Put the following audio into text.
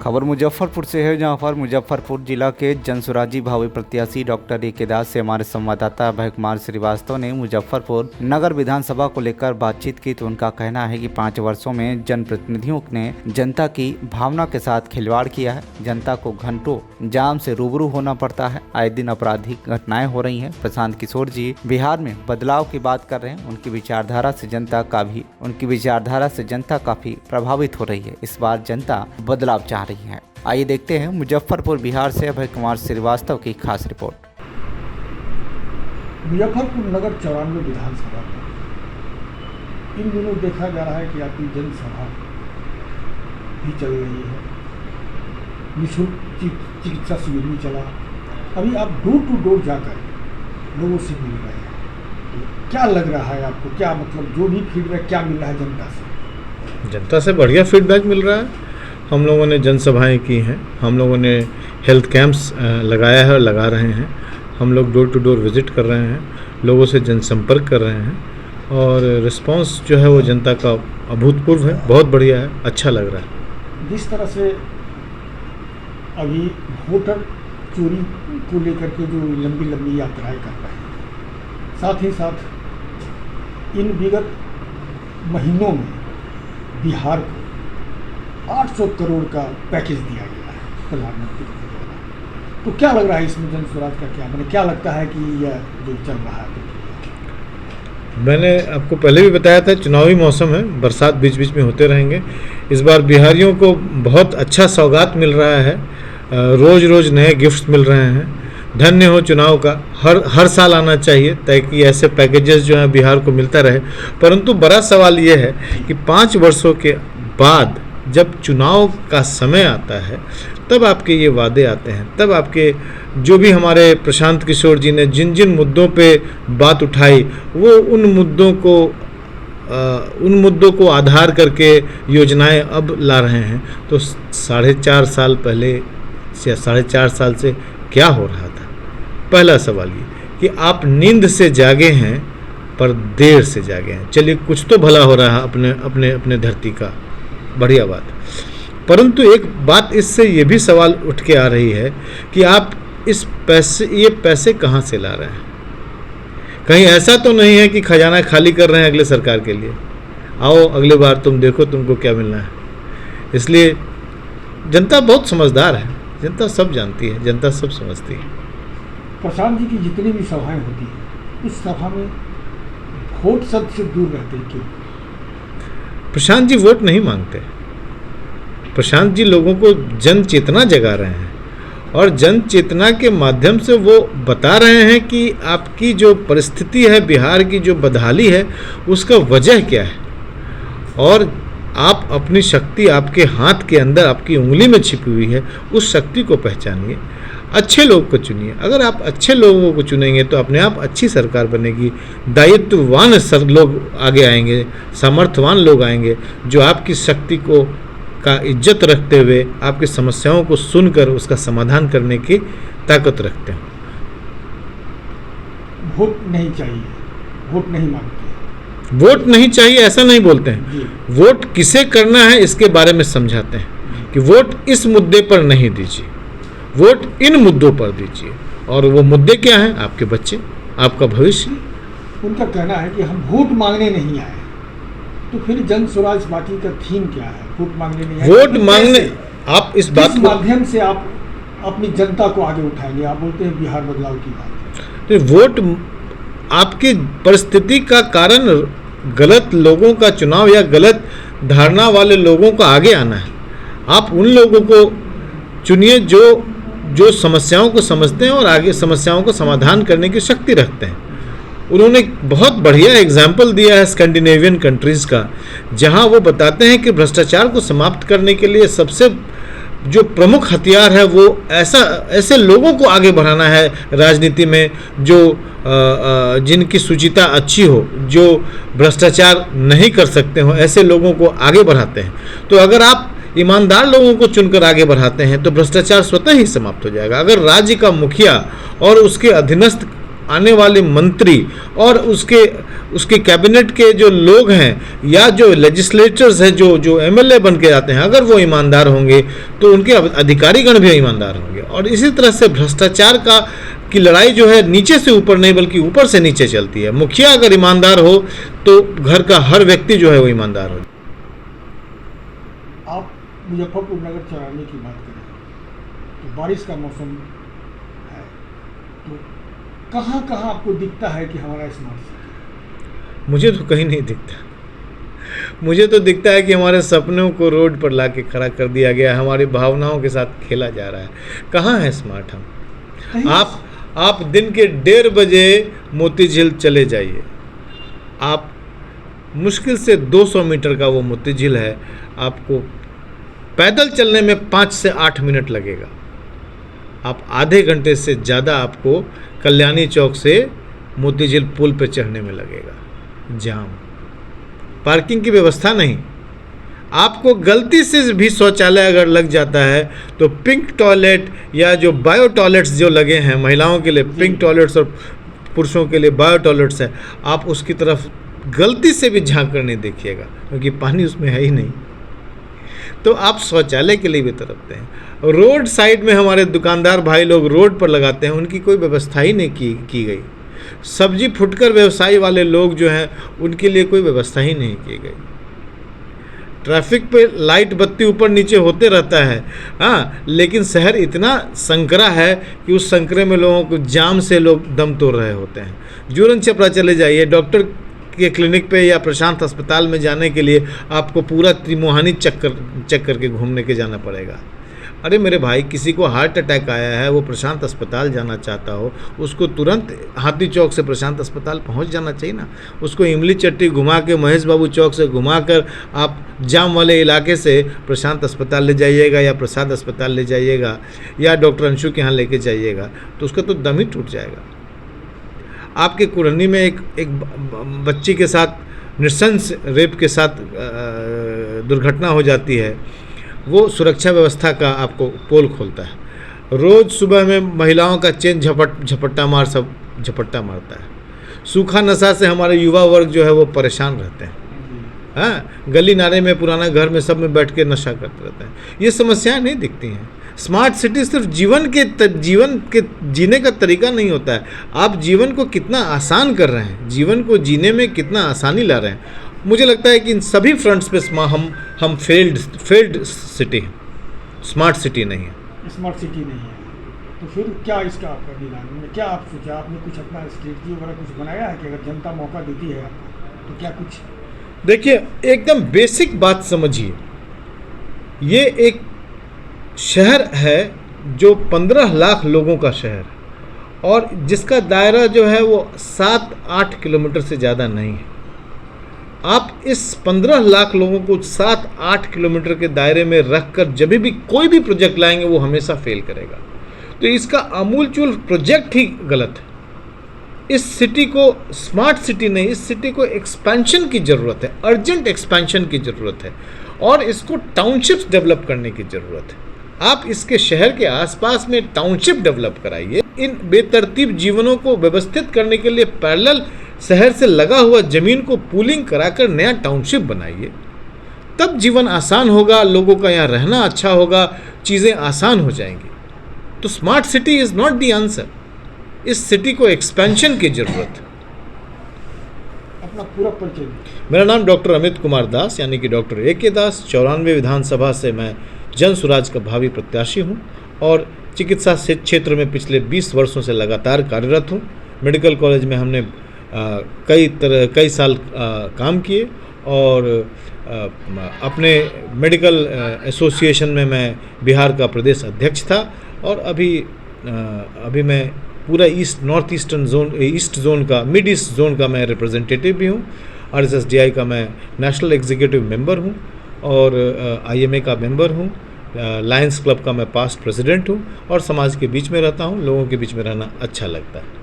खबर मुजफ्फरपुर से है, जहां पर मुजफ्फरपुर जिला के जनसुराजी भावी प्रत्याशी डॉक्टर ए के दास से हमारे संवाददाता अभय कुमार श्रीवास्तव ने मुजफ्फरपुर नगर विधानसभा को लेकर बातचीत की। तो उनका कहना है कि 5 वर्षों में जनप्रतिनिधियों ने जनता की भावना के साथ खिलवाड़ किया है। जनता को घंटों जाम से रूबरू होना पड़ता है। आए दिन आपराधिक घटनाएं हो रही हैं। प्रशांत किशोर जी बिहार में बदलाव की बात कर रहे हैं। उनकी विचारधारा से जनता काफी प्रभावित हो रही है। इस बार जनता बदलाव चाह रही है। आइए देखते हैं मुजफ्फरपुर बिहार से अभय कुमार श्रीवास्तव की खास रिपोर्ट। मुजफ्फरपुर नगर 94 विधानसभा पर इन दिनों देखा जा रहा है कि आपकी जनसभा भी चल रही है, निःशुल्क चिकित्सा शिविर भी चला। अभी आप डोर टू डोर जाकर लोगों से मिल रहे हैं, तो क्या लग रहा है आपको? क्या मतलब जो भी फीडबैक क्या मिल रहा है जनता से? जनता से बढ़िया फीडबैक मिल रहा है। हम लोगों ने जनसभाएं की हैं, हम लोगों ने हेल्थ कैंप्स लगाया है और लगा रहे हैं। हम लोग डोर टू डोर विज़िट कर रहे हैं, लोगों से जनसंपर्क कर रहे हैं और रिस्पांस जो है वो जनता का अभूतपूर्व है, बहुत बढ़िया है, अच्छा लग रहा है। जिस तरह से अभी वोटर चोरी को लेकर के जो लंबी लंबी यात्राएं कर रहे हैं, साथ ही साथ इन विगत महीनों में बिहार को 800 करोड़ का पैकेज दिया गया है प्रधानमंत्री द्वारा। तो क्या लग रहा है इसमें जन स्वराज का? क्या लगता है कि यह जो चल रहा है? मैंने आपको पहले भी बताया था, चुनावी मौसम है, बरसात बीच बीच में होते रहेंगे। इस बार बिहारियों को बहुत अच्छा सौगात मिल रहा है, रोज़ रोज़ नए गिफ्ट्स मिल रहे हैं। धन्य हो चुनाव का, हर साल आना चाहिए ताकि ऐसे पैकेजेस जो हैं बिहार को मिलता रहे। परंतु बड़ा सवाल ये है कि 5 वर्षों के बाद जब चुनाव का समय आता है तब आपके ये वादे आते हैं, तब आपके जो भी हमारे प्रशांत किशोर जी ने जिन जिन मुद्दों पे बात उठाई वो उन मुद्दों को आधार करके योजनाएं अब ला रहे हैं। तो 4.5 साल पहले या 4.5 साल से क्या हो रहा था? पहला सवाल ये कि आप नींद से जागे हैं पर देर से जागे हैं। चलिए, कुछ तो भला हो रहा है अपने धरती का, बढ़िया बात। परंतु एक बात इससे ये भी सवाल उठ के आ रही है कि आप ये पैसे कहाँ से ला रहे हैं? कहीं ऐसा तो नहीं है कि खजाना खाली कर रहे हैं अगले सरकार के लिए? आओ अगले बार तुम देखो तुमको क्या मिलना है। इसलिए जनता बहुत समझदार है, जनता सब जानती है, जनता सब समझती है। प्रशांत जी की जितनी भी सभाएं होती हैं, इस सभा में वोट शब्द से दूर रहते हैं। क्यों? प्रशांत जी वोट नहीं मांगते। प्रशांत जी लोगों को जन चेतना जगा रहे हैं और जन चेतना के माध्यम से वो बता रहे हैं कि आपकी जो परिस्थिति है, बिहार की जो बदहाली है, उसका वजह क्या है। और आप अपनी शक्ति आपके हाथ के अंदर, आपकी उंगली में छिपी हुई है, उस शक्ति को पहचानिए, अच्छे लोग को चुनिए। अगर आप अच्छे लोगों को चुनेंगे तो अपने आप अच्छी सरकार बनेगी। दायित्ववान लोग आगे आएंगे, सामर्थ्यवान लोग आएंगे जो आपकी शक्ति का इज्जत रखते हुए आपकी समस्याओं को सुनकर उसका समाधान करने की ताकत रखते हैं। वोट नहीं चाहिए, वोट नहीं मांगते। वोट नहीं चाहिए ऐसा नहीं बोलते हैं, वोट किसे करना है इसके बारे में समझाते हैं कि वोट इस मुद्दे पर नहीं दीजिए, वोट इन मुद्दों पर दीजिए। और वो मुद्दे क्या हैं? आपके बच्चे, आपका भविष्य। उनका कहना है कि हम वोट मांगने नहीं आए। तो फिर जन स्वराज पार्टी का थीम क्या है? वोट मांगने नहीं आए। वोट मांगने, आप इस बात को माध्यम से आप अपनी जनता को आगे उठाएंगे। आप बोलते हैं बिहार बदलाव की बात। तो वोट आपकी परिस्थिति का कारण गलत लोगों का चुनाव या गलत धारणा वाले लोगों का आगे आना है। आप उन लोगों को चुनिए जो समस्याओं को समझते हैं और आगे समस्याओं को समाधान करने की शक्ति रखते हैं। उन्होंने बहुत बढ़िया एग्जाम्पल दिया है स्कैंडिनेवियन कंट्रीज़ का, जहां वो बताते हैं कि भ्रष्टाचार को समाप्त करने के लिए सबसे जो प्रमुख हथियार है वो ऐसे लोगों को आगे बढ़ाना है राजनीति में जो जिनकी सुचिता अच्छी हो, जो भ्रष्टाचार नहीं कर सकते हो, ऐसे लोगों को आगे बढ़ाते हैं। तो अगर आप ईमानदार लोगों को चुनकर आगे बढ़ाते हैं तो भ्रष्टाचार स्वतः ही समाप्त हो जाएगा। अगर राज्य का मुखिया और उसके अधीनस्थ आने वाले मंत्री और उसके कैबिनेट के जो लोग हैं या जो लेजिस्लेटर्स हैं, जो एमएलए बन के आते हैं, अगर वो ईमानदार होंगे तो उनके अधिकारीगण भी ईमानदार होंगे। और इसी तरह से भ्रष्टाचार की लड़ाई जो है नीचे से ऊपर नहीं बल्कि ऊपर से नीचे चलती है। मुखिया अगर ईमानदार हो तो घर का हर व्यक्ति जो है वो ईमानदार हो। आप मुजफ्फरपुर नगर चौराहे की बात करें तो बारिश का मौसम है, तो कहाँ कहाँ आपको दिखता है कि हमारा स्मार्ट सिटी? मुझे तो कहीं नहीं दिखता। मुझे तो दिखता है कि हमारे सपनों को रोड पर ला के खड़ा कर दिया गया है, हमारी भावनाओं के साथ खेला जा रहा है। कहाँ है स्मार्ट हम? आप दिन के 1:30 बजे मोती झील चले जाइए, आप मुश्किल से 200 मीटर का वो मोती झील है, आपको पैदल चलने में 5 से 8 मिनट लगेगा। आप आधे घंटे से ज़्यादा आपको कल्याणी चौक से मोती झील पुल पे चढ़ने में लगेगा। जाम, पार्किंग की व्यवस्था नहीं। आपको गलती से भी शौचालय अगर लग जाता है तो पिंक टॉयलेट या जो बायो टॉयलेट्स जो लगे हैं महिलाओं के लिए, पिंक टॉयलेट्स और पुरुषों के लिए बायो टॉयलेट्स है, आप उसकी तरफ गलती से भी झांक कर नहीं देखिएगा क्योंकि पानी उसमें है ही नहीं। तो आप शौचालय के लिए भी तरफते हैं। रोड साइड में हमारे दुकानदार भाई लोग रोड पर लगाते हैं, उनकी कोई व्यवस्था ही नहीं की गई। सब्जी फुटकर व्यवसायी वाले लोग जो हैं उनके लिए कोई व्यवस्था ही नहीं की गई। ट्रैफिक पे लाइट बत्ती ऊपर नीचे होते रहता है, हाँ, लेकिन शहर इतना संकरा है कि उस संकरे में लोगों को जाम से लोग दम तोड़ रहे होते हैं। जूरन छपरा चले जाइए, डॉक्टर के क्लिनिक पे या प्रशांत अस्पताल में जाने के लिए आपको पूरा त्रिमोहानी चक्कर करके घूमने के जाना पड़ेगा। अरे मेरे भाई, किसी को हार्ट अटैक आया है, वो प्रशांत अस्पताल जाना चाहता हो, उसको तुरंत हाथी चौक से प्रशांत अस्पताल पहुंच जाना चाहिए ना। उसको इमली चट्टी घुमा के महेश बाबू चौक से घुमा कर आप जाम वाले इलाके से प्रशांत अस्पताल ले जाइएगा या प्रसाद अस्पताल ले जाइएगा या डॉक्टर अंशु के यहाँ लेके जाइएगा तो उसका तो दम ही टूट जाएगा। आपके कुरनी में एक बच्ची के साथ नृशंस रेप के साथ दुर्घटना हो जाती है, वो सुरक्षा व्यवस्था का आपको पोल खोलता है। रोज़ सुबह में महिलाओं का चेन झपट्टा मारता है। सूखा नशा से हमारे युवा वर्ग जो है वो परेशान रहते हैं। हाँ, गली नारे में, पुराना घर में, सब में बैठ के नशा करते रहते हैं। ये समस्याएं नहीं दिखती हैं। स्मार्ट सिटी सिर्फ जीवन के जीने का तरीका नहीं होता है। आप जीवन को कितना आसान कर रहे हैं, जीवन को जीने में कितना आसानी ला रहे हैं। मुझे लगता है कि इन सभी फ्रंट्स पे हम फेल्ड सिटी हैं, स्मार्ट सिटी नहीं है। स्मार्ट सिटी नहीं है तो फिर क्या इसका आपका निदान है? क्या आप सोचा, आपने कुछ अपना स्ट्रेटजी वगैरह कुछ बनाया है कि अगर जनता मौका देती है आपको तो क्या कुछ? देखिए, एकदम बेसिक बात समझिए, ये एक शहर है जो 15 लाख लोगों का शहर है और जिसका दायरा जो है वो 7-8 किलोमीटर से ज़्यादा नहीं है। आप इस 15 लाख लोगों को 7-8 किलोमीटर के दायरे में रखकर जब भी कोई भी प्रोजेक्ट लाएंगे वो हमेशा फेल करेगा। तो इसका आमूलचूल प्रोजेक्ट ही गलत है। इस सिटी को स्मार्ट सिटी नहीं, इस सिटी को एक्सपेंशन की ज़रूरत है, अर्जेंट एक्सपेंशन की ज़रूरत है और इसको टाउनशिप्स डेवलप करने की ज़रूरत है। आप इसके शहर के आसपास में टाउनशिप डेवलप कराइए। इन बेतरतीब जीवनों को व्यवस्थित करने के लिए पैरेलल शहर से लगा हुआ ज़मीन को पूलिंग कराकर नया टाउनशिप बनाइए, तब जीवन आसान होगा, लोगों का यहाँ रहना अच्छा होगा, चीज़ें आसान हो जाएंगी। तो smart city is not the answer. इस सिटी को एक्सपेंशन की ज़रूरत है। अपना पूरा परिचय। मेरा नाम डॉक्टर अमित कुमार दास यानी कि डॉक्टर A.K. दास, 94 विधानसभा से मैं जन स्वराज का भावी प्रत्याशी हूँ और चिकित्सा क्षेत्र में पिछले 20 वर्षों से लगातार कार्यरत हूँ। मेडिकल कॉलेज में हमने कई साल काम किए और अपने मेडिकल एसोसिएशन में मैं बिहार का प्रदेश अध्यक्ष था और अभी मैं पूरा ईस्ट जोन का मिड ईस्ट जोन का मैं रिप्रेजेंटेटिव भी हूँ। RSSDI का मैं नेशनल एग्जीक्यूटिव मेंबर हूँ और IMA का मेंबर हूँ। लायंस क्लब का मैं पास्ट प्रेसिडेंट हूँ और समाज के बीच में रहता हूँ। लोगों के बीच में रहना अच्छा लगता है।